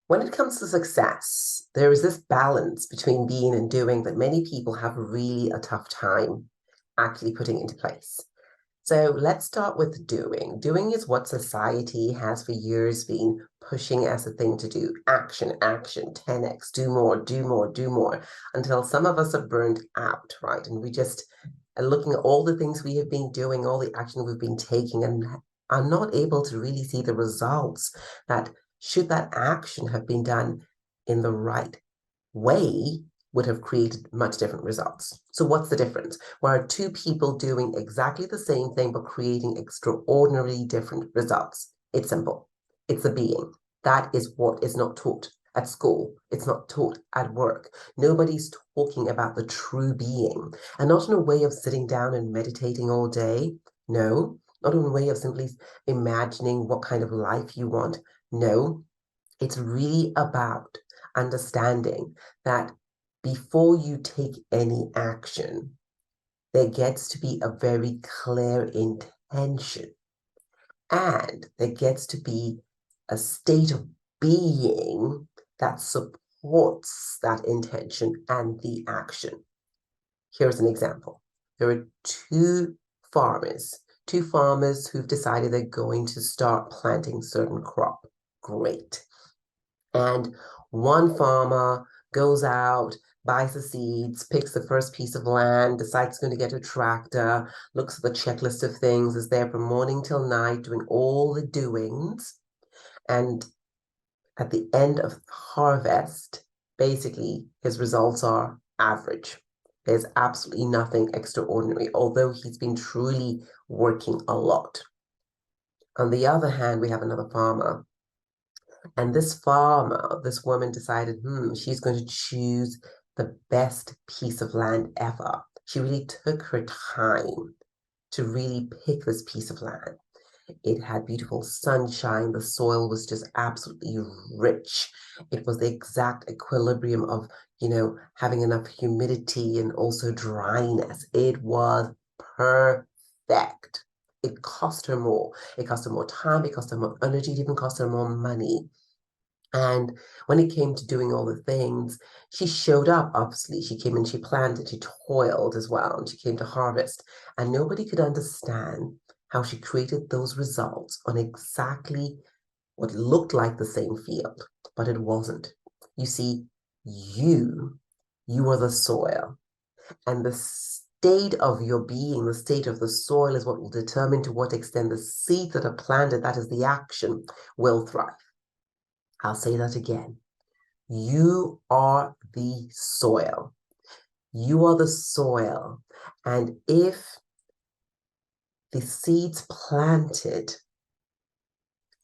When it comes to success, there is this balance between being and doing that many people have really a tough time actually putting into place. So let's start with doing. Doing is what society has for years been pushing as a thing to do. Action, action, 10x, do more, do more, do more, until some of us are burned out, right? And we just are looking at all the things we have been doing, all the action we've been taking, and are not able to really see the results that should that action have been done in the right way would have created much different results. So what's the difference? Where are two people doing exactly the same thing but creating extraordinarily different results? It's simple. It's a being. That is what is not taught at school. It's not taught at work. Nobody's talking about the true being. And not in a way of sitting down and meditating all day. No, not in a way of simply imagining what kind of life you want. No, it's really about understanding that before you take any action, there gets to be a very clear intention, and there gets to be a state of being that supports that intention and the action. Here's an example. There are two farmers who've decided they're going to start planting certain crop. Great. And one farmer goes out, buys the seeds, picks the first piece of land, decides he's going to get a tractor, looks at the checklist of things, is there from morning till night doing all the doings. And at the end of harvest, basically his results are average. There's absolutely nothing extraordinary, although he's been truly working a lot. On the other hand, we have another farmer. And this woman decided, she's going to choose the best piece of land ever. She really took her time to really pick this piece of land. It had beautiful sunshine. The soil was just absolutely rich. It was the exact equilibrium of, having enough humidity and also dryness. It was perfect. It cost her more. It cost her more time. It cost her more energy. It even cost her more money. And when it came to doing all the things, she showed up, obviously. She came and she planted, she toiled as well, and she came to harvest. And nobody could understand how she created those results on exactly what looked like the same field, but it wasn't. You see, you are the soil, and the state of your being, the state of the soil is what will determine to what extent the seeds that are planted, that is the action, will thrive. I'll say that again. You are the soil. You are the soil. And if the seeds planted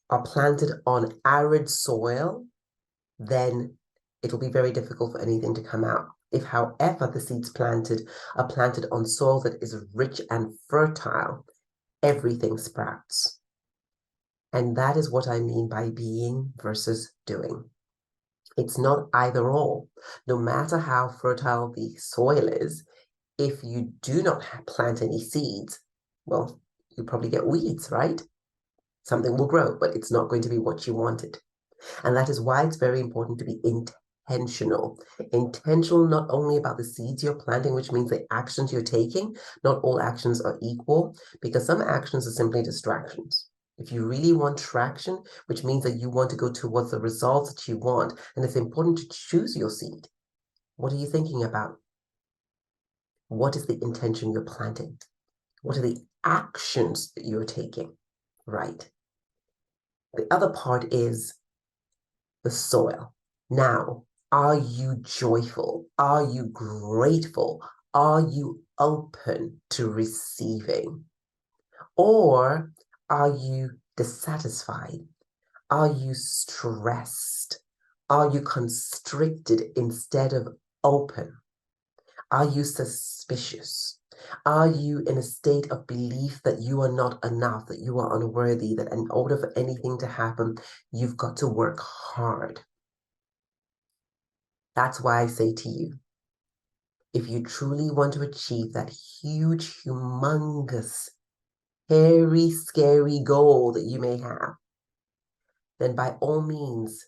are planted on arid soil, then it'll be very difficult for anything to come out. If, however, the seeds planted are planted on soil that is rich and fertile, everything sprouts. And that is what I mean by being versus doing. It's not either or. No matter how fertile the soil is, if you do not plant any seeds, well, you probably get weeds, right? Something will grow, but it's not going to be what you wanted. And that is why it's very important to be intentional. Intentional not only about the seeds you're planting, which means the actions you're taking. Not all actions are equal, because some actions are simply distractions. If you really want traction, which means that you want to go towards the results that you want, and it's important to choose your seed. What are you thinking about? What is the intention you're planting? What are the actions that you're taking? Right. The other part is the soil. Now, are you joyful? Are you grateful? Are you open to receiving? Or are you dissatisfied? Are you stressed? Are you constricted instead of open? Are you suspicious? Are you in a state of belief that you are not enough, that you are unworthy, that in order for anything to happen, you've got to work hard? That's why I say to you, if you truly want to achieve that huge, humongous, hairy, scary goal that you may have, then by all means,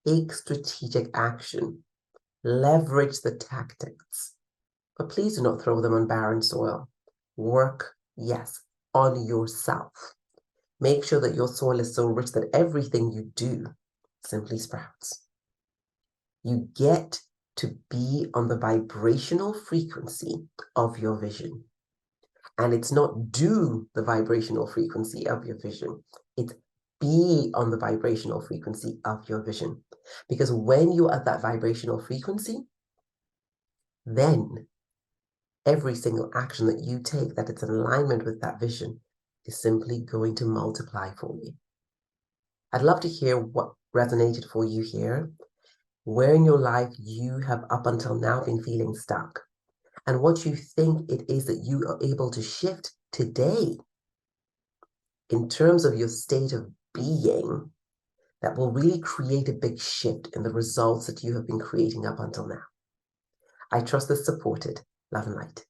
Take strategic action. Leverage the tactics. But please do not throw them on barren soil. Work, yes, on yourself. Make sure that your soil is so rich that everything you do simply sprouts. You get to be on the vibrational frequency of your vision. And it's not do the vibrational frequency of your vision. It's be on the vibrational frequency of your vision. Because when you're at that vibrational frequency, then every single action that you take that it's in alignment with that vision is simply going to multiply for you. I'd love to hear what resonated for you here, where in your life you have up until now been feeling stuck, and what you think it is that you are able to shift today in terms of your state of being that will really create a big shift in the results that you have been creating up until now. I trust this supported. Love and light.